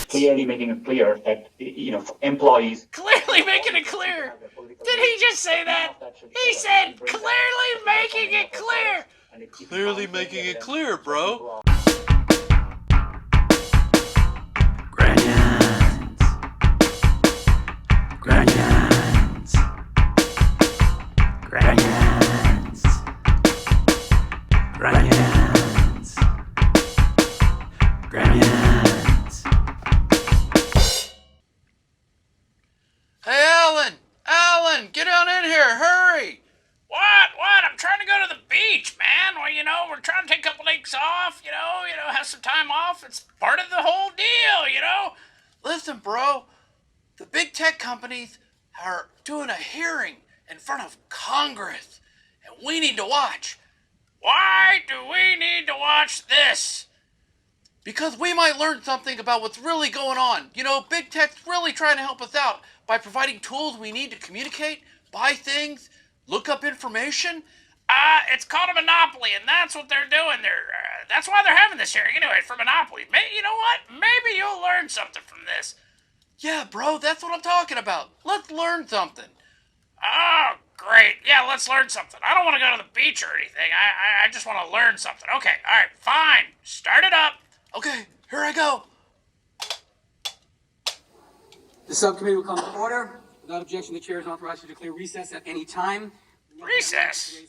clearly making it clear that, employees... Clearly making it clear. Did he just say that? He said clearly making it clear. Clearly making it clear, bro. Grunyons. Grunyons. Grunyons. Grunyons. Grunyons. Hey, Alan, get on in here, hurry. What? I'm trying to go to the beach, man. Well, we're trying to take a couple days off, have some time off. It's part of the whole deal. Listen, bro, the big tech companies are doing a hearing in front of Congress, and we need to watch. Why do we need to watch this? Because we might learn something about what's really going on. Big tech's really trying to help us out by providing tools we need to communicate, buy things, look up information. It's called a monopoly, and that's what they're doing. That's why they're having this hearing anyway, for monopoly. You know what? Maybe you'll learn something from this. Yeah, bro, that's what I'm talking about. Let's learn something. Oh, great. Yeah, let's learn something. I don't want to go to the beach or anything. I just want to learn something. Okay, all right, fine. Start it up. Okay, here I go. The subcommittee will come to order. Without objection, the chair is authorized to declare recess at any time. Recess?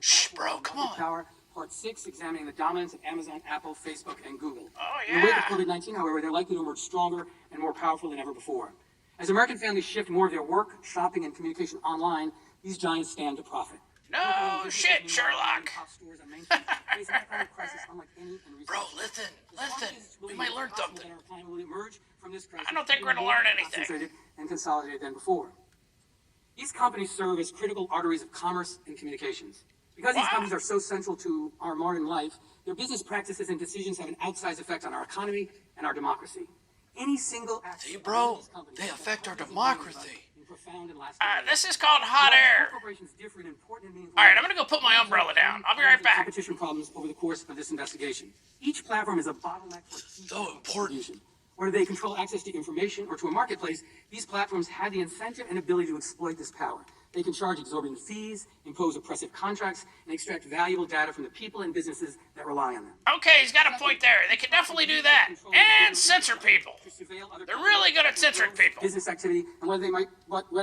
Shh, bro, come on. Power, Part 6, examining the dominance of Amazon, Apple, Facebook, and Google. Oh, In the wake of yeah. COVID-19, however, they're likely to emerge stronger and more powerful than ever before. As American families shift more of their work, shopping, and communication online, these giants stand to profit. No shit, Sherlock. Bro, listen. We might learn something. I don't think we're going to learn anything. And consolidated than before. These companies serve as critical arteries of commerce and communications. Because these companies are so central to our modern life, their business practices and decisions have an outsized effect on our economy and our democracy. Any single act. See, bro, they affect our democracy. This is called hot air. All right, I'm going to go put my umbrella down. I'll be right back. Competition problems over the course of this investigation. Each platform is a bottleneck for So important. Whether they control access to information or to a marketplace, these platforms have the incentive and ability to exploit this power. They can charge exorbitant fees, impose oppressive contracts, and extract valuable data from the people and businesses that rely on them. Okay, he's got a point there. They can definitely do that. And censor people. They're really good at censoring people. Business activity and whether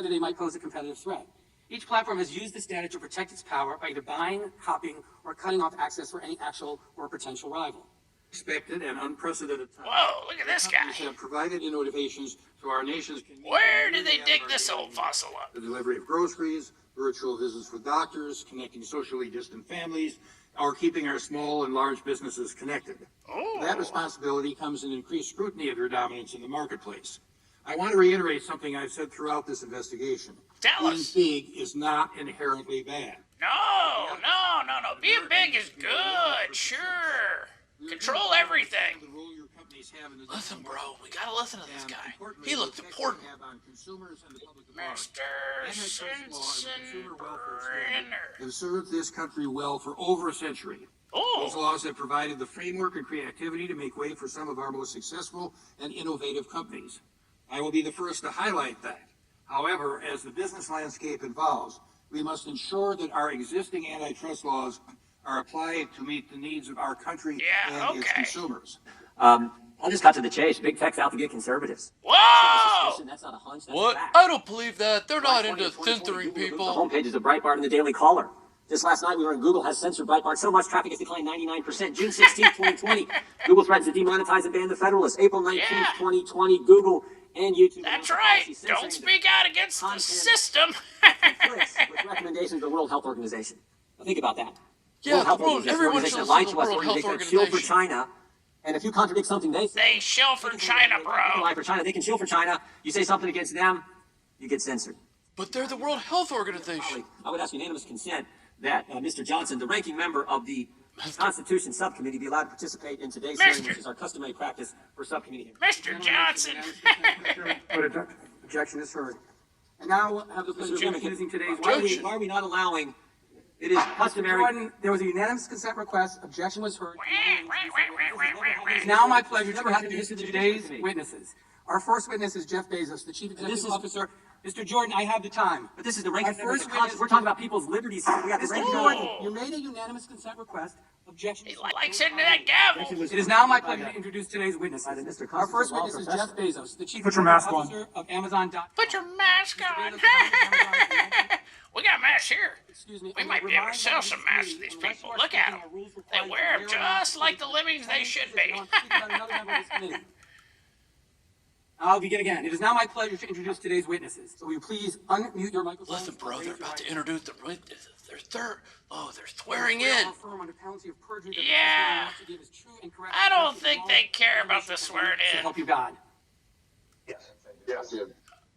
they might pose a competitive threat. Each platform has used this data to protect its power by either buying, copying, or cutting off access for any actual or potential rival. Expected and unprecedented time. Whoa, look at this guy. Have provided innovations to our nation's community. Where did they dig this old fossil up? The delivery of groceries, virtual visits with doctors, connecting socially distant families, or keeping our small and large businesses connected. Oh. That responsibility comes in increased scrutiny of your dominance in the marketplace. I want to reiterate something I've said throughout this investigation. Tell Being us. big is not inherently bad. No. Being big is good, sure. Control everything. The role your companies have in the Listen, bro, we gotta listen to this and guy. importantly, He looks the effect important. they have on consumers and the public at large. Mr. Antitrust law and consumer welfare standards Sensenbrenner. have served this country well for over a century. Those Oh, laws have provided the framework and creativity to make way for some of our most successful and innovative companies. I will be the first to highlight that. However, as the business landscape evolves, we must ensure that our existing antitrust laws are applied to meet the needs of our country Yeah, and its okay. consumers. I'll just cut to the chase. Big tech's out to get conservatives. whoa! That's not a hunch, that's What? a fact. I don't believe that. They're not July into 20th, 2020, censoring Google people. The homepage is of Breitbart and the Daily Caller. Just last night, we were in Google has censored Breitbart so much traffic has declined 99%. June 16th, 2020, Google threatens to demonetize and ban the Federalist. April 19th, Yeah. 2020, Google and YouTube. That's announced a right. policy Don't censoring speak out against the content system. clicks with recommendations of the World Health Organization. Now think about that. Yeah, Health the world, Organization, everyone organization should that lied listen to to us, the World Health organization that shill for Organization. China. And if you contradict something they say, They shill for China, bro. lie for China, they can shill for China. You say something against them, you get censored. But they're the World Health Organization. Finally, I would ask unanimous consent that Mr. Johnson, the ranking member of the Constitution Subcommittee, be allowed to participate in today's hearing, which is our customary practice for subcommittee hearings. Mr. Johnson. Objection is heard. And now have the pleasure of Chairman, introducing today's why Objection. are we not allowing It is customary. Jordan, there was a unanimous consent request. Objection was heard. It is It's now my pleasure to Never had to introduce do this to the today's Committee. witnesses. Our first witness is Jeff Bezos, the Chief this Executive is- Officer. Mr. Jordan, I have the time. But this is the ranking Our member of first the Congress. witness- We're talking about people's liberties here. We have the Mr. ranking Jordan, member. you made a unanimous consent request. Objection. He likes hitting that gavel. It is now my pleasure to introduce today's witnesses. By the Mr. Our first Constitutional witness is Law Jeff Bezos, the Chief Put your Executive mask on. Officer of Amazon.com. Put your mask on. We got masks here. Excuse me. We I might will be able to remind sell members some of masks to the these committee, people. unless Look you are at speaking, them. our rules They require wear you them to wear a just mask. like the lemmings they should be. I'm speaking on another member of this committee. I'll begin again. It is now my pleasure to introduce today's witnesses. So will you please unmute your microphone? Listen, bro, and they're raise your about to right introduce the witnesses. They're swearing hand. in. Our firm under penalty of perjury that the Yeah. testimony to give is true and correct I don't according to think law they care and about the regulations swearing to in. help you God.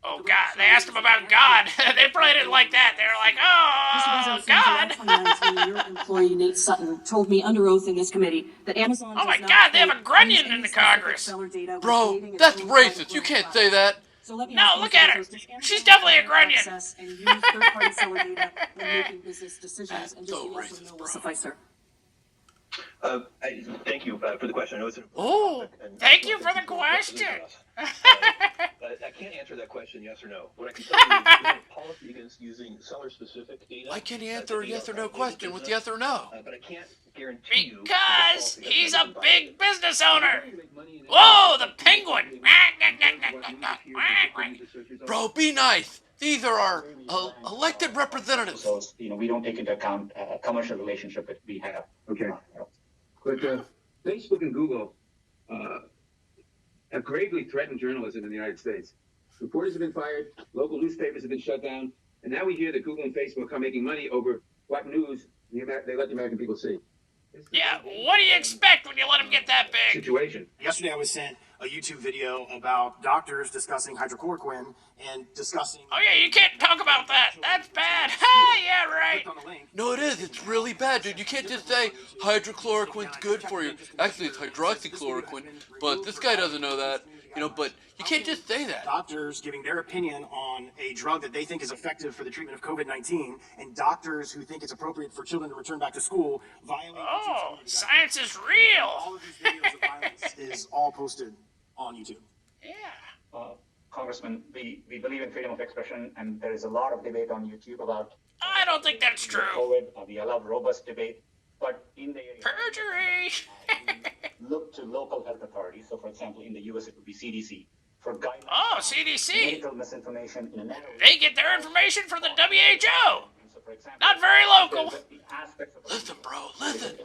Oh, God. They asked him about God. They probably didn't like that. They were like, oh, God. Bezos, in July 2019, your employee Nate Sutton told me under oath in this committee that Amazon Oh does my not, God, they have a quote, Grunyon use in any the specific Congress. seller data when Bro, creating its that's own racist. private You brand can't platform. say that. So let me No, ask look Mr. at her. Bezos, does Amazon She's definitely a have Grunyon. access and use third-party seller data when making business decisions? And just so a yes racist, or no bro. will suffice, sir. Thank you for the question. I know it's an Oh, important topic, and Thank you for the people question. I can't answer that question yes or no. What I can tell you is we have a policy against using seller-specific data. why can't he to answer a aid yes or our no local question with business. yes or no? But I can't guarantee you. Because he's a big business owner. Whoa, Whoa, the penguin. Bro, be nice. These are our elected representatives. So, we don't take into account a commercial relationship that we have. Okay. But Facebook and Google have gravely threatened journalism in the United States. Reporters have been fired, local newspapers have been shut down, and now we hear that Google and Facebook are making money over what news they let the American people see. Yeah, what do you expect when you let him get that big? Situation. Yesterday I was sent a YouTube video about doctors discussing hydrochloroquine and discussing. Oh, yeah, you can't talk about that. That's bad. Ha, yeah, right. Clicked on the link. No, it is. It's really bad, dude. You can't just say hydrochloroquine's good for you. Actually, it's hydroxychloroquine, but this guy doesn't know that. But you can't just say that. Doctors giving their opinion on a drug that they think is effective for the treatment of COVID-19, and doctors who think it's appropriate for children to return back to school violate. Oh, science is real. All of these videos of violence is all posted on YouTube. Yeah. Congressman, we believe in freedom of expression, and there is a lot of debate on YouTube about I don't think that's true. COVID. We allow robust debate, but in the area, Perjury. look to local health authorities. So, for example, in the U.S., it would be CDC for guidelines. Oh, on CDC. medical misinformation in a narrow. They get their information from the WHO. So, for example, Not very local. there's the aspects of Listen, bro, listen.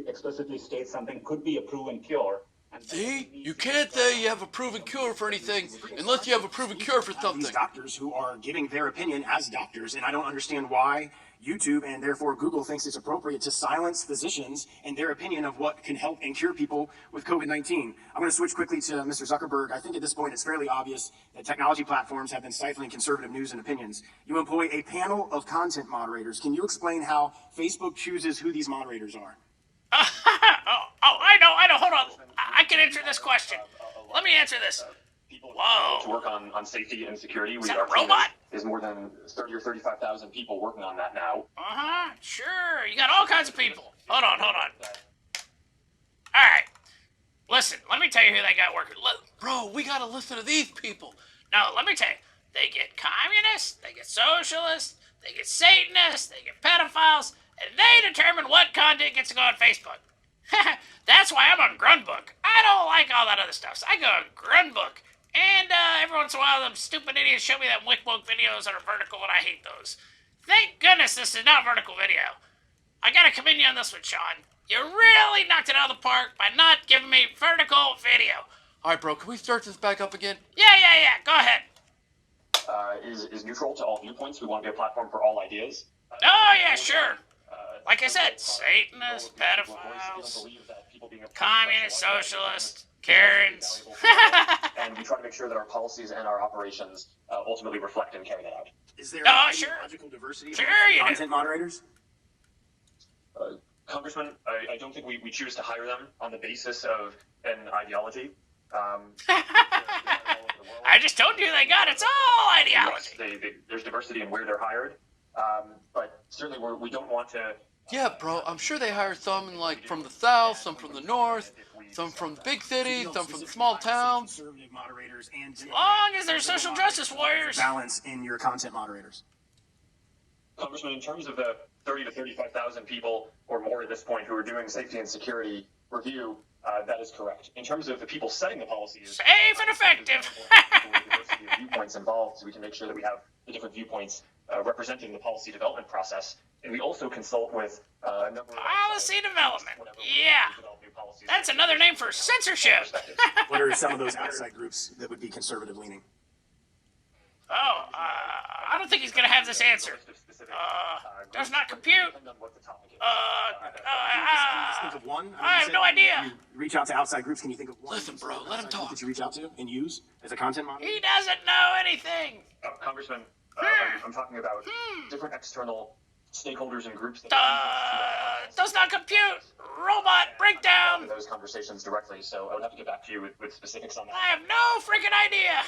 explicitly states something could be a proven cure. And See? You can't say you have a proven cure for anything unless you have a proven cure for something. These doctors who are giving their opinion as doctors, and I don't understand why YouTube and therefore Google thinks it's appropriate to silence physicians and their opinion of what can help and cure people with COVID-19. I'm going to switch quickly to Mr. Zuckerberg. I think at this point it's fairly obvious that technology platforms have been stifling conservative news and opinions. You employ a panel of content moderators. Can you explain how Facebook chooses who these moderators are? I know. Hold on. I can answer this question. Let me answer this. Whoa. To work on safety and security. Is that a robot? There's more than 30 or 35,000 people working on that now. Uh-huh. Sure. You got all kinds of people. Hold on. All right. Listen, let me tell you who they got working. Bro, we gotta listen to these people. No, let me tell you. They get communists, they get socialists, they get Satanists, they get pedophiles, and they determine what content gets to go on Facebook. That's why I'm on Grunbook. I don't like all that other stuff, so I go on Grunbook. And every once in a while, them stupid idiots show me that Wickbook videos that are vertical, and I hate those. Thank goodness this is not vertical video. I gotta commend you on this one, Sean. You really knocked it out of the park by not giving me vertical video. Alright, bro, can we start this back up again? Yeah. Go ahead. Is neutral to all viewpoints. We want to be a platform for all ideas. Oh, yeah, sure. Like I said, Satanists, pedophiles, communists, socialists, Karens. And we try to make sure that our policies and our operations ultimately reflect and carry that out. Is there Oh, any sure. logical diversity Sure amongst you do. content moderators? Congressman, I don't think we choose to hire them on the basis of an ideology. I just told you they got it's all ideology. Yes, there's diversity in where they're hired. But certainly we don't want to. Yeah, bro, I'm sure they hire some from the south, some from the north, some from the big cities, some from the small towns. Conservative moderators and As long as they're social justice warriors. Balance in your content moderators. Congressman, in terms of the 30 to 35,000 people or more at this point who are doing safety and security review, that is correct. In terms of the people setting the policies, safe and effective. Diversity of viewpoints involved, so we can make sure that we have the different viewpoints representing the policy development process. And we also consult with a number of policy development. Yeah, that's another name for censorship. What are some of those outside groups that would be conservative leaning? Oh, I don't think he's gonna have this answer. Does not compute. Think of one. I have no idea. You reach out to outside groups. Can you think of one? Listen, bro, let him talk. That you reach out to and use as a content moderator? He doesn't know anything. Congressman, I'm talking about different external stakeholders and groups that does not compute. Robot breakdown. those conversations directly, so I would have to get back to you with specifics on that. I have no freaking idea.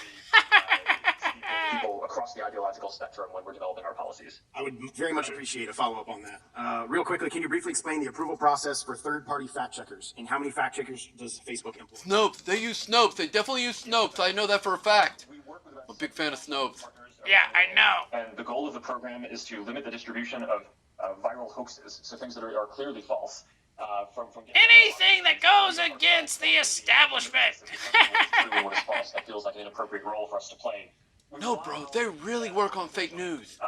People across the ideological spectrum when we're developing our policies. I would very much appreciate a follow-up on that. Real quickly, can you briefly explain the approval process for third-party fact checkers, and how many fact checkers does Facebook employ? Snopes. They use Snopes. They definitely use Snopes. I know that for a fact. I'm a big fan of Snopes. Yeah, I know. And the goal of the program is to limit the distribution of viral hoaxes, so things that are clearly false. From anything that goes against the establishment. What is false, that feels like an inappropriate role for us to play. No, bro, they really work on fake news.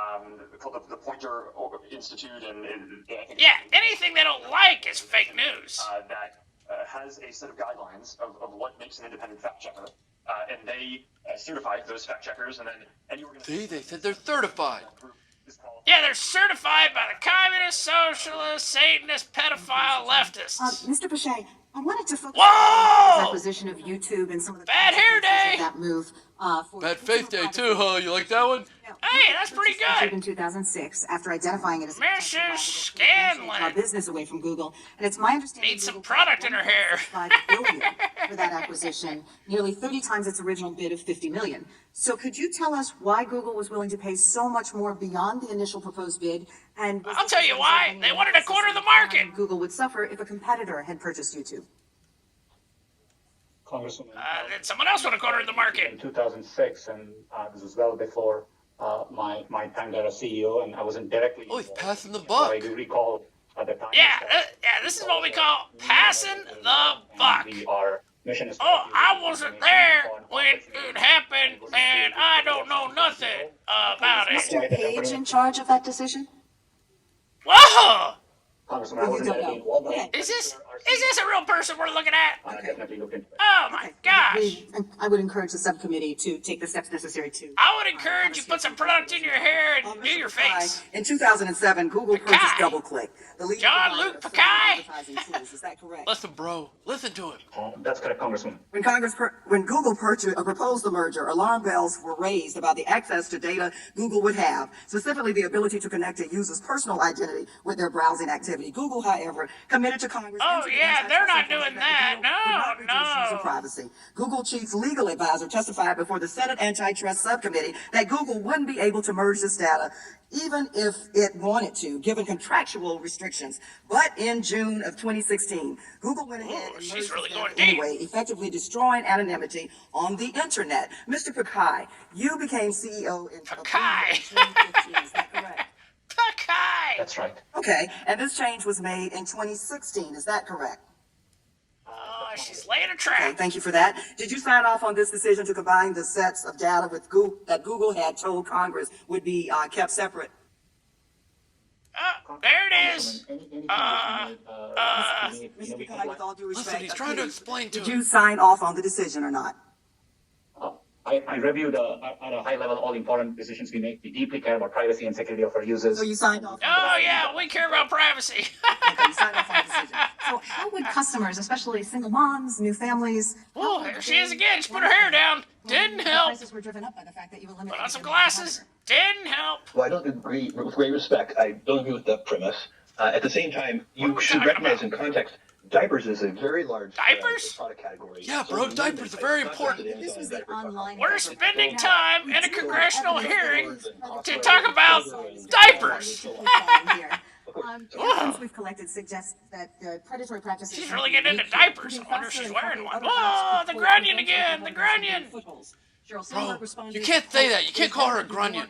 Called the Pointer Institute, and I think yeah, anything they don't like is fake news. That has a set of guidelines of what makes an independent fact checker, and they certify those fact checkers, and then any organization. See, they said they're certified. Yeah, they're certified by the communist, socialist, Satanist, pedophile, leftists. Mr. Pache, I wanted to focus on the acquisition of YouTube and some of the bad hair day. Of that move. Bad face day too, huh? You like that one? Hey, that's pretty good. In 2006, after identifying it as Mrs. Scanlon. Our business away from Google, and it's my understanding needs some product in her hair. $5 billion for that acquisition, nearly 30 times its original bid of $50 million. So could you tell us why Google was willing to pay so much more beyond the initial proposed bid? And I'll tell you why. They wanted a quarter of the market. Google would suffer if a competitor had purchased YouTube. Congresswoman. Then someone else would have cornered the market. In 2006, and this was well before my time there as CEO, and I wasn't directly. Oh, he's passing the buck. I do recall at the time. Yeah, this is what we call passing the buck. Mission is I wasn't there when it happened, and I don't know nothing about it. Mr. Page in charge of that decision? Whoa! Congressman, I wasn't there being involved. Is this a real person we're looking at? I definitely looked into it. Oh my gosh! I would encourage the subcommittee to take the steps necessary to. I would encourage you put some product in your hair and do your face. In 2007, Google purchased DoubleClick. John Luke Pakai. Is that correct? Listen, bro. Listen to him. That's correct, Congressman. When Google proposed the merger, alarm bells were raised about the access to data Google would have, specifically the ability to connect a user's personal identity with their browsing activity. Google, however, committed to Congress. Oh yeah, they're not doing that. No. Privacy. Google Chief's legal advisor testified before the Senate Antitrust Subcommittee that Google wouldn't be able to merge this data even if it wanted to, given contractual restrictions. But in June of 2016, Google went ahead and merged really the data anyway, effectively destroying anonymity on the internet. Mr. Pakai, you became CEO in 2015. Is that correct? Pakai. That's right. Okay, and this change was made in 2016. Is that correct? She's laying a trap. Okay, thank you for that. Did you sign off on this decision to combine the sets of data with that Google had told Congress would be kept separate? There it is. Mr. Pakai, with all due respect, Listen, he's trying to explain to did him. you sign off on the decision or not? I reviewed at a high level all important decisions we make. We deeply care about privacy and security of our users. So you signed off? Oh yeah, we care about privacy. Okay, you signed off on the decision. So how would customers, especially single moms, new families... Oh, here she is again. She put her hair down. Didn't help. Prices were driven up by the fact that you eliminated... Put on some glasses. Didn't help. Well, I don't agree, with great respect, I don't agree with that premise. At the same time, you should recognize in context Diapers is a very large Diapers? product category. Yeah, bro, diapers are very important. This was the online. We're spending time in a congressional hearing to talk about diapers. Evidence we've collected suggests that predatory practices. She's really getting into diapers. I wonder if she's wearing one. Oh, the Grunyon again, the Grunyon. Bro, you can't say that. You can't call her a Grunyon.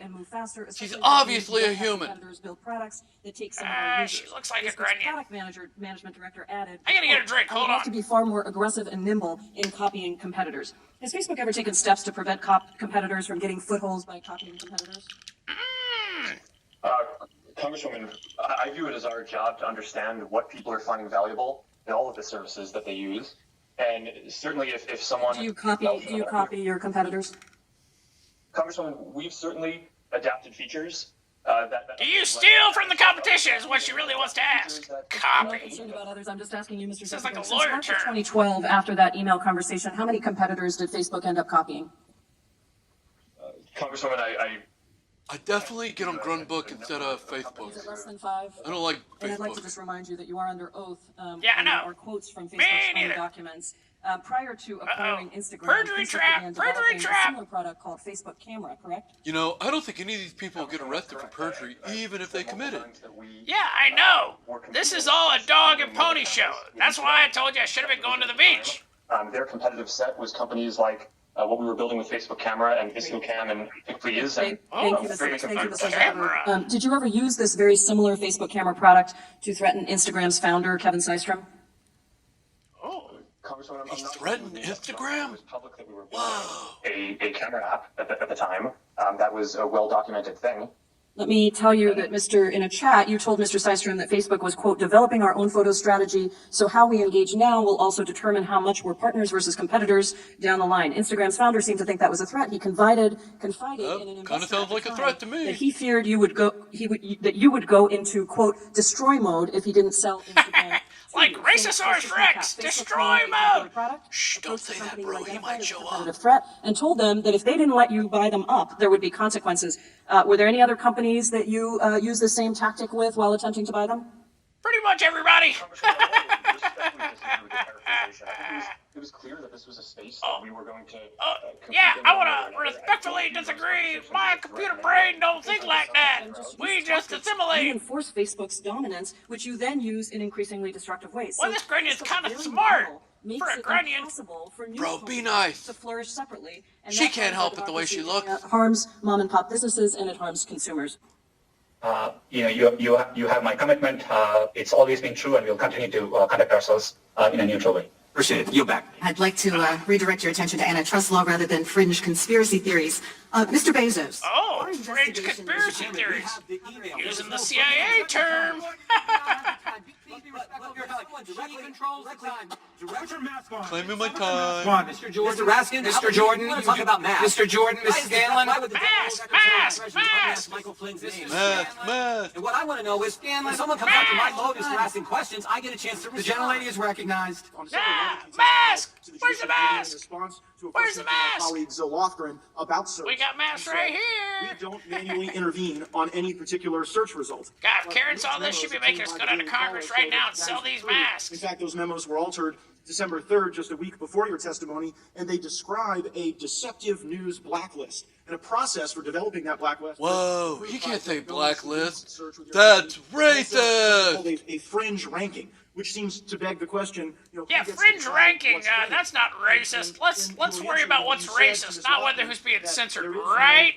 She's obviously a human. She looks like a Grunyon. Management director added. I gotta get a drink. Hold have on. to be far more aggressive and nimble in copying competitors. Has Facebook ever taken steps to prevent competitors from getting footholds by copying competitors? Congresswoman, I view it as our job to understand what people are finding valuable in all of the services that they use. And certainly if someone... Do you copy your competitors? Congresswoman, we've certainly adapted features Do you steal from the competition is what she really wants to ask. I'm not Copy. concerned about others. I'm just asking you, Mr. Sounds like a Secretary, lawyer since March of term. 2012, after that email conversation, how many competitors did Facebook end up copying? Congresswoman, I definitely get on Grunbook instead of Facebook. Is it less than 5? I don't like And I'd like to Facebook. just remind you that you are under oath. Yeah, I and know. there are quotes from Me Facebook's own neither. documents. Prior to acquiring Instagram, Perjury Facebook trap, began perjury developing trap. a similar product called Facebook Camera, correct? You know, I don't think any of these people get arrested for perjury, even if they commit it. Yeah, I know. This is all a dog and pony show. That's why I told you I should have been going to the beach. their competitive set was companies like what we were building with Facebook Camera and ViscoCam and PicPlease. And, Thank you, Mr. Zucker. Did you ever use this very similar Facebook camera product to threaten Instagram's founder, Kevin Systrom? Congresswoman, He threatened Instagram? It was public that we were building a camera app at the time. That was a well-documented thing. Let me tell you that in a chat, you told Mr. Systrom that Facebook was, quote, developing our own photo strategy, so how we engage now will also determine how much we're partners versus competitors down the line. Instagram's founder seemed to think that was a threat. He confided in an investor Kind of sounds like a threat to me. that he feared you would go into, quote, destroy mode if he didn't sell Instagram. Like Racesaurus Rex, destroy mode! Shh, don't say that, bro. He might show up. Threat, and told them that if they didn't let you buy them up, there would be consequences. Were there any other companies that you used the same tactic with while attempting to buy them? Pretty much everybody. It was clear that this was a space that we were going to. Yeah, I want to respectfully disagree. My computer brain don't think like that. We just assimilate. Reinforce Facebook's dominance, which you then use in increasingly destructive ways. Well, this Grunyon's kind of smart for a Grunyon. Bro, be nice. To flourish separately. And She that's can't how help it the way she looks. It harms mom and pop businesses and it harms consumers. You have my commitment. It's always been true, and we'll continue to conduct ourselves in a neutral way. Appreciate it. Yield back. I'd like to redirect your attention to antitrust law rather than fringe conspiracy theories. Mr. Bezos. Oh, fringe conspiracy theories. Using the CIA term. Claiming my time. Come on, Mr. Jordan. Mr. Raskin, Mr. Jordan. Talk about math. Mr. Jordan, Mrs. Scanlon. Mask. Michael Flynn's name. Math. And what I want to know is, when someone comes up to my Lotus for asking questions, I get a chance to respond. The gentlelady is recognized. Yeah, mask. Where's the mask? Where's the mask? Colleague Zoe Lofgren about search. We got masks right We here. don't manually intervene on any particular search result. God, if Karen saw this, she'd be making us go down to Congress right now and sell these In masks. fact, those memos were altered December 3rd, just a week before your testimony, and they describe a deceptive news blacklist and a process for developing that blacklist. Whoa, you can't say blacklist. That's racist. A fringe ranking, which seems to beg the question, Yeah, fringe ranking. That's not racist. Let's worry about what's racist, not whether who's being censored, right?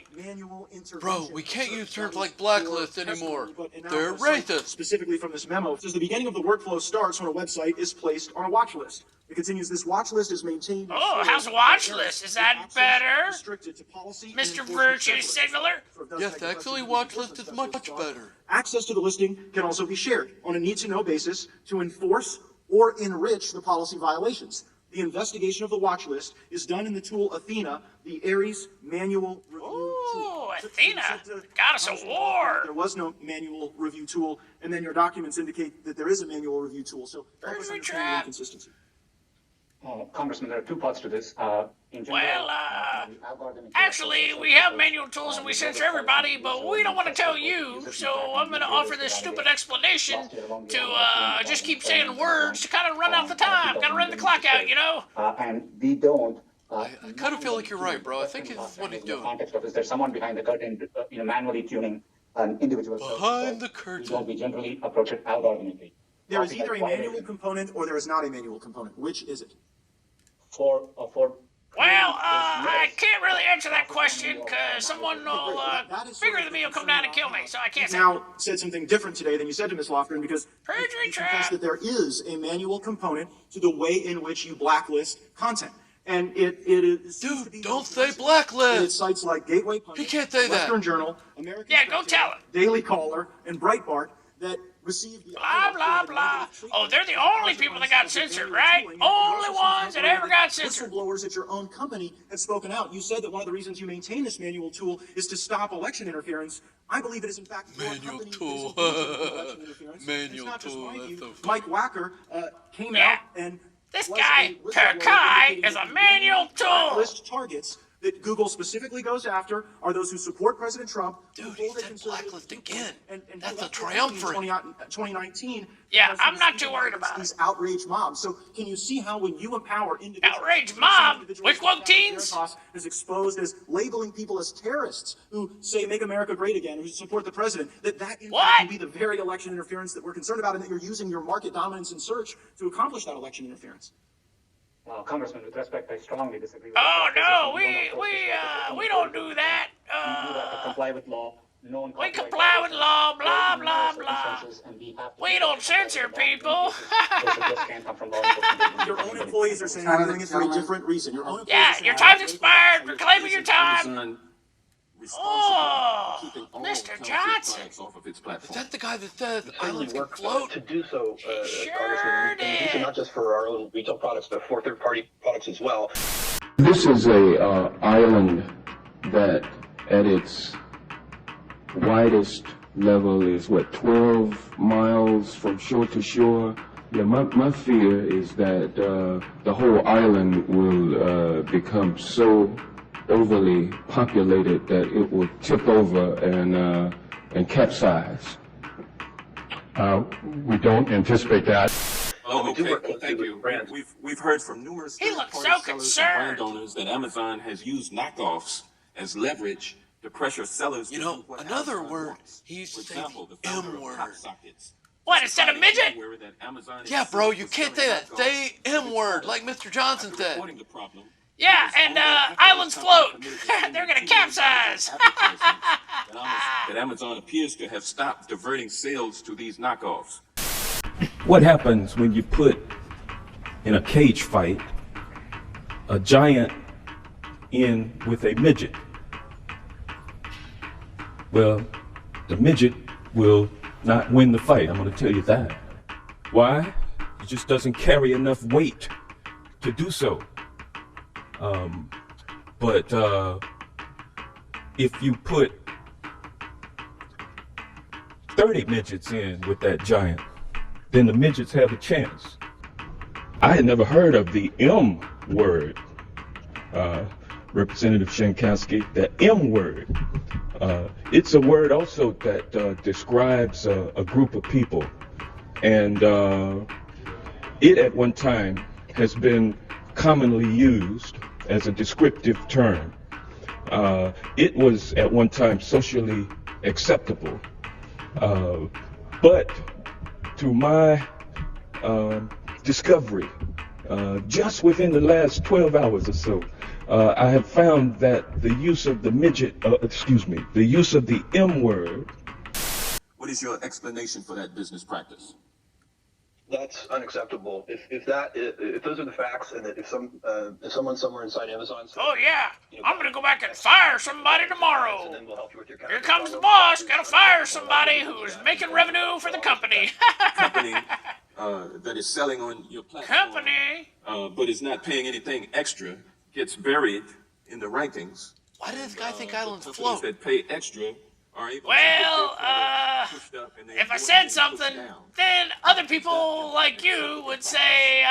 Bro, we can't use terms like blacklist anymore. They're racist. Specifically from this memo, it says the beginning of the workflow starts when a website is placed on a watch list. It continues, this watch list is maintained. Oh, how's watch list? Is that better? Restricted to policy and Mr. enforcement Virtue checklist. Signaler? Yes, actually, watch list is much better. Access to the listing can also be shared on a need-to-know basis to enforce or enrich the policy violations. The investigation of the watch list is done in the tool Athena, the Ares manual review tool. Ooh, Athena. Got us a war. There was no manual review tool, and then your documents indicate that there is a manual review tool. So help us understand the inconsistency. Congressman, there are two parts to this. In general, Well, the algorithm. Actually, we have manual tools and we censor everybody, but we don't want to tell you, so I'm going to offer this stupid explanation to just keep saying words to kind of run out the time, kind of run the clock out, you know? And we don't. I kind of feel like you're right, bro. I think it's what he's doing. In the context of is there someone behind the curtain, manually tuning an individual behind the curtain. We generally approach it algorithmically. There is either a manual component or there is not a manual component. Which is it? For Well, I can't really answer that question because someone bigger than me will come down and kill me, so I can't say. Now said something different today than you said to Ms. Lofgren because perjury you confess that there is a manual component to the way in which you blacklist content. And it is. Dude, don't say blacklist. It's sites like Gateway Pundit, He can't say that. Western Journal, American Yeah, go tell him. Daily Caller, and Breitbart that receive the blah blah blah. Oh, they're the only people that got censored, right? Only ones that ever got censored. Whistleblowers at your own company have spoken out. You said that one of the reasons you maintain this manual tool is to stop election interference. I believe it is in fact manual tool. Manual tool. Mike Wacker came out and this guy Turkai is a manual tool. List targets that Google specifically goes after are those who support President Trump. Dude, he said blacklist again. That's a triumvirate. 2019. Yeah, I'm not too worried about these outrage mobs. So can you see how when you empower individuals, outrage mob, which one teens is exposed as labeling people as terrorists who say make America great again, who support the president, that in fact can be the very election interference that we're concerned about, and that you're using your market dominance and search to accomplish that election interference. Congressman, with respect, I strongly disagree with Oh no, we don't do that. We do that to comply with law. We comply with law, blah blah blah. We don't censor people. Your own employees are saying you're doing it for a different reason. Your own yeah, your time's expired. Reclaiming your time. Oh, Mr. Johnson. Is that the guy that says islands can float? To do so, sure did. Not just for our own retail products, but for third-party products as well. This is a island that, at its widest level, is 12 miles from shore to shore. Yeah, my fear is that the whole island will become so overly populated that it will tip over and capsize. We don't anticipate that. Oh, okay. Well, thank you. We've heard from numerous sellers and brand owners that Amazon has used knockoffs as leverage to pressure sellers. You know, another word. He used to say the M word. What, instead of midget? Yeah, bro, you can't say that. Say M word, like Mr. Johnson said. Yeah, and islands float. They're gonna capsize. That Amazon appears to have stopped diverting sales to these knockoffs. What happens when you put in a cage fight a giant in with a midget? Well, the midget will not win the fight, I'm going to tell you that. Why? It just doesn't carry enough weight to do so. But if you put 30 midgets in with that giant, then the midgets have a chance. I had never heard of the M word, Representative Sienkowski, the M word. It's a word also that describes a group of people, and it at one time has been commonly used as a descriptive term. It was at one time socially acceptable, but to my discovery, just within the last 12 hours or so, I have found that the use of the the use of the M word. What is your explanation for that business practice? That's unacceptable. If those are the facts, and that if someone somewhere inside Amazon says, oh yeah, I'm gonna go back and fire somebody tomorrow. Here comes the boss. Gotta fire somebody who's making revenue for the company. Company that is selling on your platform, but is not paying anything extra, gets buried in the rankings. Why does this guy think islands companies float? That pay extra are able Well, to get pushed up and they if I avoid said getting something, pushed down. then other people like you would say,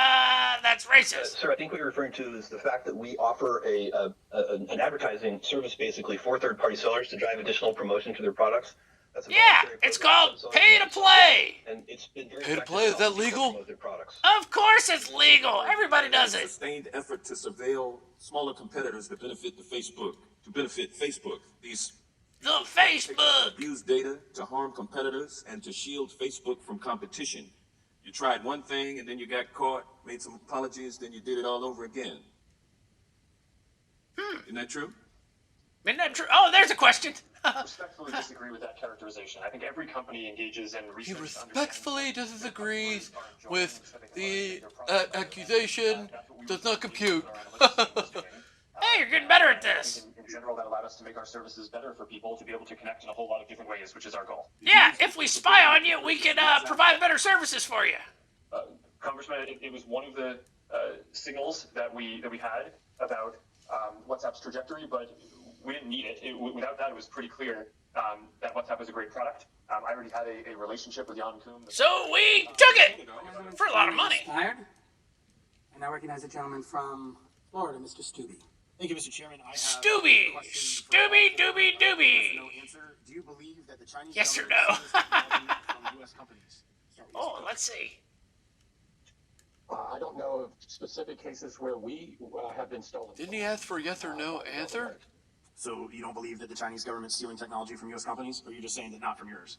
that's racist. Sir, I think what you're referring to is the fact that we offer an advertising service basically for third-party sellers to drive additional promotion to their products. That's a Yeah, voluntary it's program called that pay to play. and it's been very Pay to effective play, is to that help people legal? promote their products. Of course it's legal. Everybody does it. Sustained effort to surveil smaller competitors to benefit Facebook. These The Facebook. abuse data to harm competitors and to shield Facebook from competition. You tried one thing and then you got caught, made some apologies, then you did it all over again. Isn't that true? Isn't that true? Oh, there's a question. Respectfully disagree with that characterization. I think every company engages in He research. respectfully disagrees with the accusation. Does not compute. Hey, you're getting better at this. In general, that allowed us to make our services better for people to be able to connect in a whole lot of different ways, which is our goal. Yeah, if we spy on you, we can provide better services for you. Congressman, it was one of the signals that we had about WhatsApp's trajectory, but we didn't need it. Without that, it was pretty clear that WhatsApp is a great product. I already had a relationship with Jan Koum. So we took it for a lot of money. Expired. And I recognize a gentleman from Florida, Mr. Stubbe. Thank you, Mr. Chairman. I have Stubby, a question for- Stubby, Dooby, Dooby. No answer. Do you believe that the Chinese Yes or government no? steals technology from U.S. companies? Oh, let's see. I don't know of specific cases where we have been stolen. Didn't he ask for a yes or no answer? So you don't believe that the Chinese government's stealing technology from U.S. companies, or you're just saying that not from yours?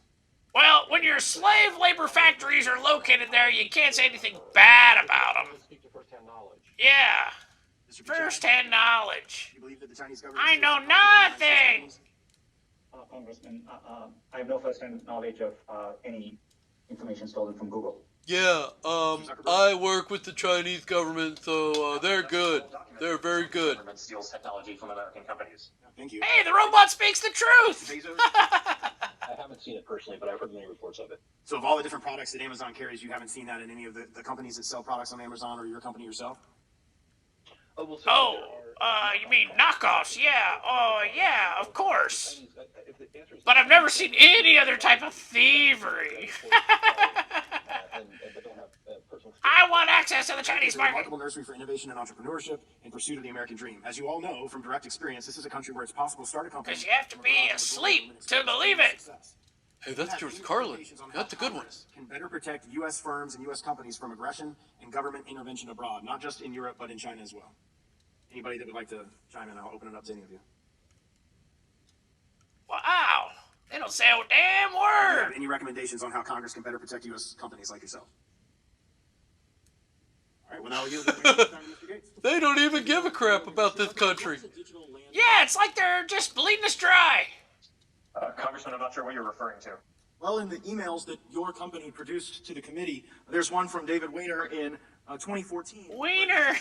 Well, when your slave labor factories are located there, you can't say anything bad about them. Speak to first-hand knowledge. Yeah, Mr. Buchanan, first-hand knowledge. you believe that the Chinese government I steals know technology from United nothing. States Congressman, I have no first-hand knowledge of any information stolen from Google. Yeah, I work with the Chinese government, so they're good. They're very good. Government steals technology from American companies. Thank you. Hey, the robot speaks the truth. Bezos? I haven't seen it personally, but I've heard many reports of it. So of all the different products that Amazon carries, you haven't seen that in any of the companies that sell products on Amazon or your company yourself? Oh, well, You mean knockoffs? Yeah. Oh, yeah, of course. But I've never seen any other type of thievery. I want access to the Chinese It's a market. remarkable nursery for innovation and entrepreneurship in pursuit of the American dream. As you all know from direct experience, this is a country where it's possible to start a company. Because you have to be asleep to believe it. Hey, that's George Carlin. That's a good one. Can better protect U.S. firms and U.S. companies from aggression and government intervention abroad, not just in Europe, but in China as well. Anybody that would like to chime in, I'll open it up to any of you. Wow. They don't say a damn Do you word. have any recommendations on how Congress can better protect U.S. companies like yourself? All right, well, now I'll yield the time to Mr. Gates. They don't even give a crap about this country. Yeah, it's like they're just bleeding us dry. Congressman, I'm not sure what you're referring to. Well, in the emails that your company produced to the committee, there's one from David Weiner in 2014. Wiener.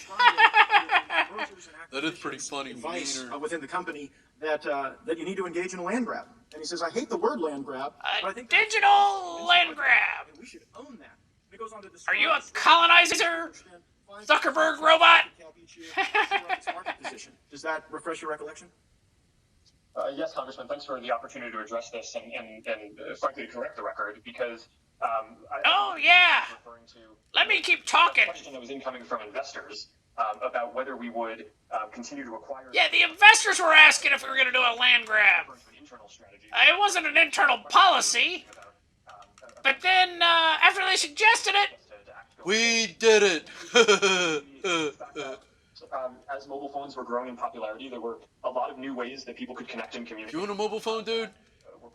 That is pretty funny. Advice Wiener. within the company that that you need to engage in a land grab. And he says, I hate the word land grab, but I think Digital land grab. we should own that. And it goes on to Are describe you a colonizer? Zuckerberg robot? Does that refresh your recollection? Yes, Congressman, thanks for the opportunity to address this and frankly correct the record because Oh, yeah. referring to Let me keep talking. a question that was incoming from investors about whether we would continue to acquire Yeah, the investors were asking if we were going to do a land grab. an internal strategy. It wasn't an internal policy. But then, after they suggested it, We did it. As mobile phones were growing in popularity, there were a lot of new ways that people could connect and communicate. You want a mobile phone, dude?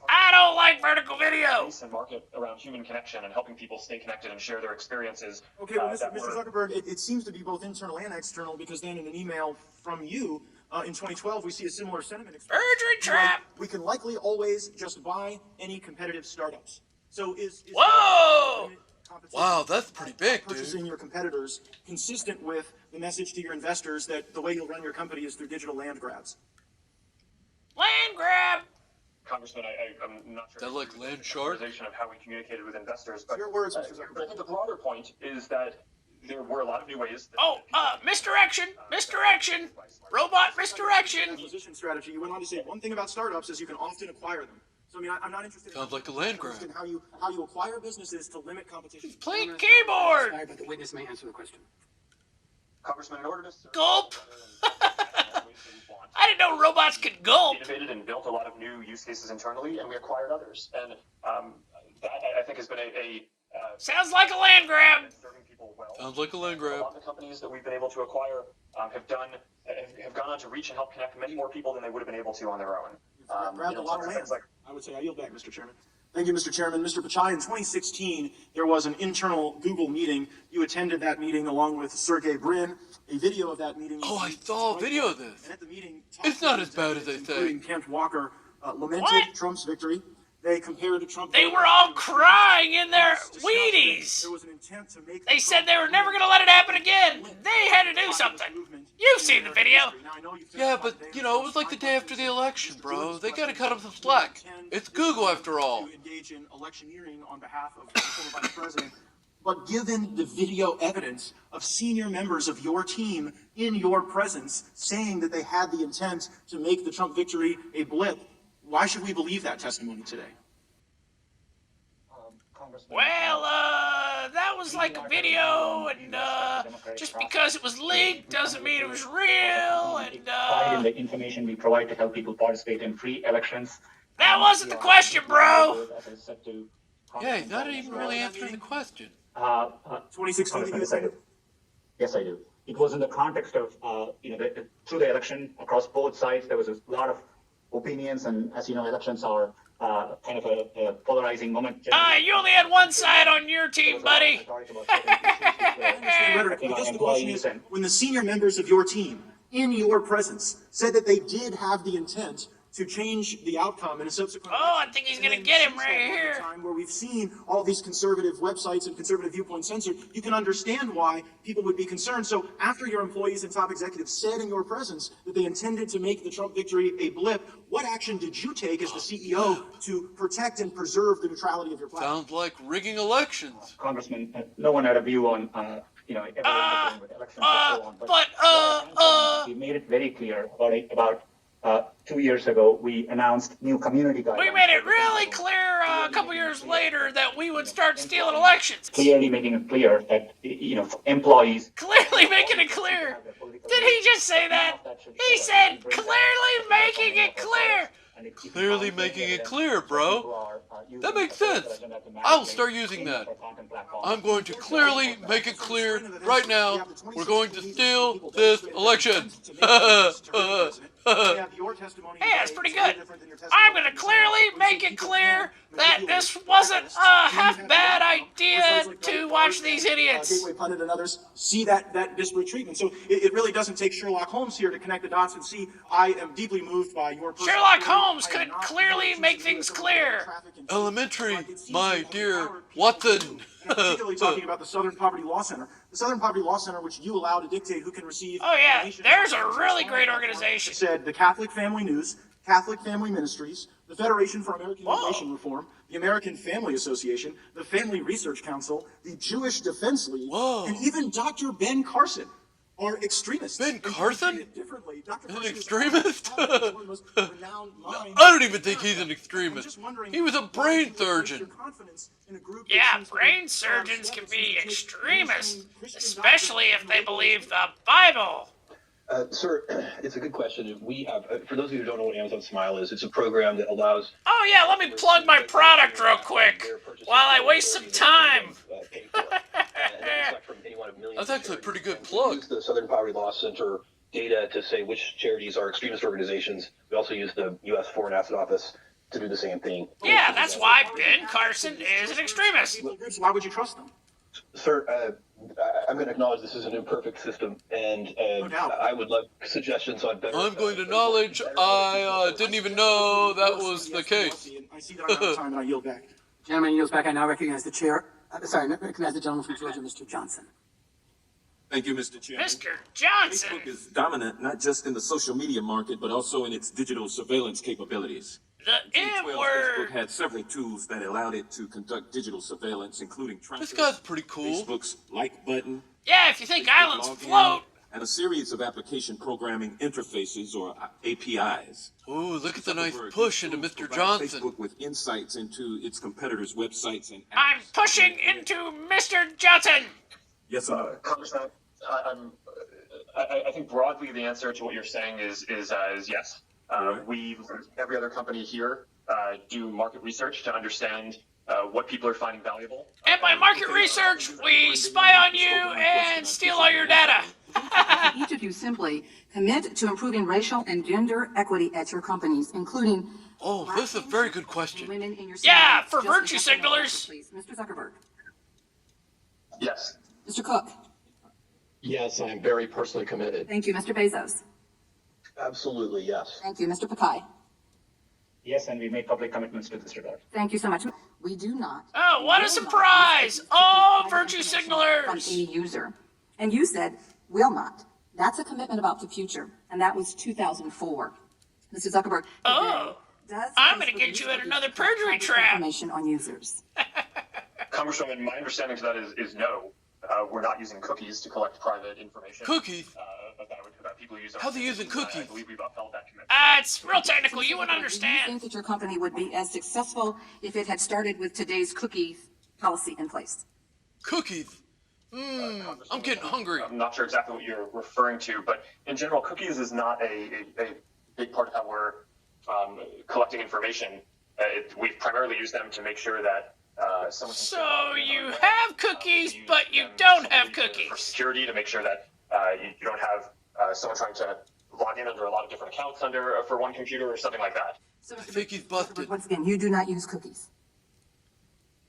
I don't like vertical video. And market around human connection and helping people stay connected and share their experiences. Okay, well, that Mr. were- Zuckerberg, it seems to be both internal and external because then in an email from you in 2012, we see a similar sentiment. Perjury trap. We can likely always just buy any competitive startups. So is Whoa! Wow, that's pretty big, purchasing dude. your competitors consistent with the message to your investors that the way you'll run your company is through digital land grabs? Land grab. Congressman, I'm not sure. That like land shark? Conversation of how we communicated with investors, but Your words, Mr. Zuckerberg. but I think the broader point is that there were a lot of new ways. That Oh, misdirection. Misdirection. Robot misdirection. Acquisition strategy. You went on to say one thing about startups is you can often acquire them. So I mean, I'm not interested. Sounds like a land grab. In how you acquire businesses to limit competition. Playing keyboard. Sorry, but the witness may answer the question. Congressman, in order to Gulp. I didn't know robots could gulp. Innovated and built a lot of new use cases internally, and we acquired others. And that, I think, has been a Sounds like a land grab. serving people well. Sounds like a land A grab. lot of the companies that we've been able to acquire have gone on to reach and help connect many more people than they would have been able to on their own. Grabbed a lot of land. things like I would say I yield back, Mr. Chairman. Thank you, Mr. Chairman. Mr. Pachai, in 2016, there was an internal Google meeting. You attended that meeting along with Sergey Brin. A video of that meeting. Oh, I saw a video of this. And at the meeting, It's not as bad as they say. including Kent Walker, lamented What? Trump's victory. They compared Trump. They were all crying in their Wheaties. There was an intent to make. They said they were never going to let it happen again. They had to do something. You've seen the video. Yeah, but, you know, it was like the day after the election, bro. They gotta cut him some slack. It's Google, after all. To engage in electioneering on behalf of the former vice president. But given the video evidence of senior members of your team in your presence saying that they had the intent to make the Trump victory a blip, why should we believe that testimony today? Well, that was like a video, and just because it was leaked doesn't mean it was real, and Pride in the information we provide to help people participate in free elections. that wasn't the question, bro. As I said to Yeah, he's not even really answering the question. 2016. Yes, I do. Yes, I do. It was in the context of, through the election across both sides, there was a lot of opinions, and as you know, elections are kind of a polarizing moment. You only had one side on your team, buddy. Rhetoric. I guess the question is, when the senior members of your team, in your presence, said that they did have the intent to change the outcome in a subsequent. Oh, I think he's going to get him right here. Time where we've seen all these conservative websites and conservative viewpoints censored, you can understand why people would be concerned. So after your employees and top executives said in your presence that they intended to make the Trump victory a blip, what action did you take as the CEO to protect and preserve the neutrality of your platform? Sounds like rigging elections. Congressman, no one had a view on, everyone with elections and so on. We made it very clear about 2 years ago, we announced new community guidelines. We made it really clear a couple years later that we would start stealing elections. Clearly making it clear that, employees. Clearly making it clear. Did he just say that? He said clearly making it clear. Clearly making it clear, bro. That makes sense. I'll start using that. I'm going to clearly make it clear right now. We're going to steal this election. Hey, that's pretty good. I'm going to clearly make it clear that this wasn't a half-bad idea to watch these idiots. Gateway Pundit and others see that disparate treatment. So it really doesn't take Sherlock Holmes here to connect the dots and see I am deeply moved by your personal. Sherlock Holmes could clearly make things clear. Elementary, my dear Watson. And I'm particularly talking about the Southern Poverty Law Center. The Southern Poverty Law Center, which you allow to dictate who can receive. Oh yeah, there's a really great organization. Said the Catholic Family News, Catholic Family Ministries, the Federation for American Immigration Reform, the American Family Association, the Family Research Council, the Jewish Defense League, and even Dr. Ben Carson are extremists. Ben Carson? Differently. Dr. An Carson extremist? I don't even think he's an extremist. He was a brain surgeon. Yeah, brain surgeons can be extremists, especially if they believe the Bible. Sir, it's a good question. We have, for those of you who don't know what Amazon Smile is, it's a program that allows. Oh yeah, let me plug my product real quick while I waste some time. That's actually a pretty good plug. We use the Southern Poverty Law Center data to say which charities are extremist organizations. We also use the U.S. Foreign Asset Office to do the same thing. Yeah, that's why Ben Carson is an extremist. Why would you trust them? Sir, I'm going to acknowledge this is an imperfect system, and I would love suggestions on better. I'm going to acknowledge I didn't even know that was the case. I see that I'm out of time, and I yield back. Gentleman yields back. I now recognize the chair. Recognize the gentleman from Georgia, Mr. Johnson. Thank you, Mr. Chairman. Mr. Johnson. Facebook is dominant not just in the social media market, but also in its digital surveillance capabilities. The Facebook N-word. had several tools that allowed it to conduct digital surveillance, including trackers, This guy's pretty cool. Facebook's like button, Yeah, if you think islands float. and a series of application programming interfaces or APIs. Ooh, look at the nice push into Mr. Johnson. Facebook with insights into its competitors' websites and apps. I'm pushing into Mr. Johnson. Yes, sir. Congressman, I think broadly the answer to what you're saying is yes. We, every other company here, do market research to understand what people are finding valuable. And by market research, we spy on you and steal all your data. Each of you simply commit to improving racial and gender equity at your companies, including Oh, this is a very good question. women in your Yeah, C-suite. for Just virtue a second, signalers. please. Mr. Zuckerberg. Yes. Mr. Cook. Yes, I am very personally committed. Thank you. Mr. Bezos. Absolutely, yes. Thank you. Mr. Pakai. Yes, and we made public commitments to this regard. Thank you so much. We do not. Oh, what a surprise! All virtue From signalers. a user. And you said, will not. That's a commitment about the future. And that was 2004. Mr. Zuckerberg. Oh, does I'm going to Facebook get use you in cookies another to collect perjury private trap. Information on users. Congresswoman, my understanding to that is no. We're not using cookies to collect private information. Cookies? About people who use our How's he using systems. cookies? I believe we've upheld that commitment. It's real technical. You wouldn't Do you understand. think that your company would be as successful if it had started with today's cookie policy in place? Cookies? I'm getting hungry. I'm not sure exactly what you're referring to, but in general, cookies is not a big part of how we're collecting information. We've primarily used them to make sure that someone can So you have cookies, but you don't have for cookies. security, to make sure that you don't have someone trying to log in under a lot of different accounts for one computer or something like that. So, I think he's busted. once again, you do not use cookies.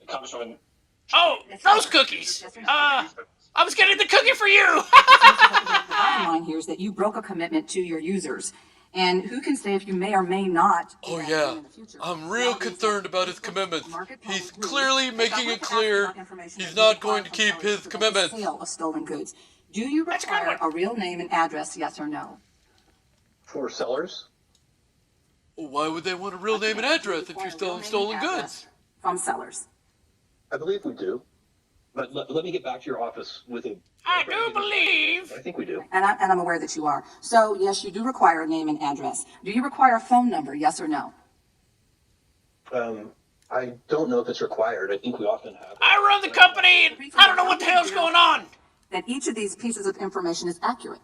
Congresswoman, Oh, those cookies. I was getting the cookie for you. The bottom line here is that you broke a commitment to your users. And who can say if you may or may not do Oh that yeah, in the future? I'm real Nowadays, concerned about his commitments. market He's public clearly news, making but it I'd like to ask clear about information he's that not you going to acquire keep from sellers his to prevent the commitments. Sale of stolen goods. Do you That's a good require one. a real name and address, yes or no? For sellers? Well, why would they want a real name and address if you're selling stolen goods? From sellers. I believe we do. But let me get back to your office with a... I do believe. I think we do. And I'm aware that you are. So, yes, you do require a name and address. Do you require a phone number, yes or no? I don't know if it's required. I think we often have. I run the company, and I don't know what the hell's going on. That each of these pieces of information is accurate.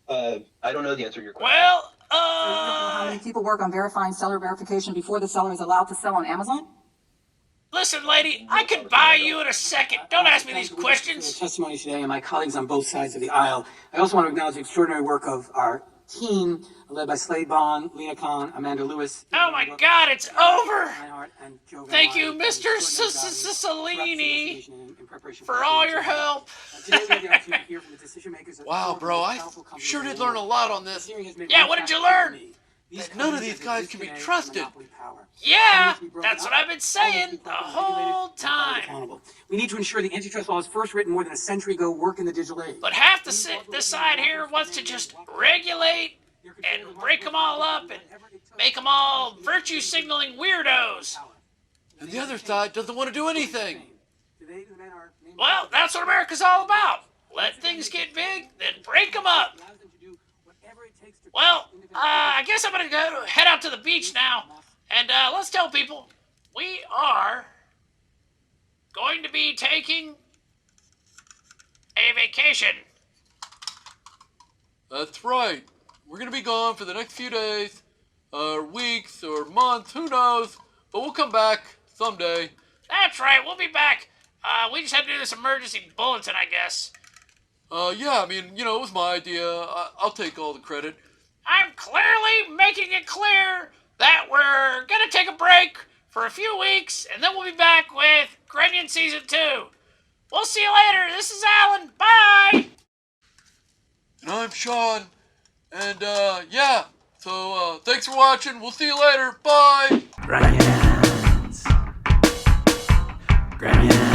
I don't know the answer to your question. Well, How many people work on verifying seller verification before the seller is allowed to sell on Amazon? listen, lady, I could buy you in a second. Don't ask me these questions. Testimony today and my colleagues on both sides of the aisle. I also want to acknowledge the extraordinary work of our team, led by Slade Bond, Lena Khan, Amanda Lewis. Oh my God, it's over. Reinhardt, and Joe Thank you, Galvani, Mr. Cicilline, for all your help. Today we have the opportunity to hear from the decision makers of Wow, bro, I powerful companies sure in did the learn a world. lot on this. This hearing has made Yeah, one what did you fact clear to learn? me. These That none of companies these are guys can be disconnected from trusted. monopoly power. Yeah, Companies be broken that's what up, I've been saying the whole time. accountable. We need to ensure the antitrust laws first written more than a century ago work in the digital age. But half this side here wants to just regulate and break them all up and make them all virtue signaling weirdos. And the other side doesn't want to do anything. Well, that's what America's all about. Let things get big, then break them up. Well, I guess I'm going to head out to the beach now. And let's tell people, we are going to be taking a vacation. That's right. We're going to be gone for the next few days, or weeks, or months, who knows. But we'll come back someday. That's right, we'll be back. We just had to do this emergency bulletin, I guess. Yeah, I mean, you know, it was my idea. I'll take all the credit. I'm clearly making it clear that we're gonna take a break for a few weeks, and then we'll be back with Grunyon Season 2. We'll see you later. This is Alan. Bye! And I'm Sean. And, yeah. So, thanks for watching. We'll see you later. Bye! Grunyons. Grunyons.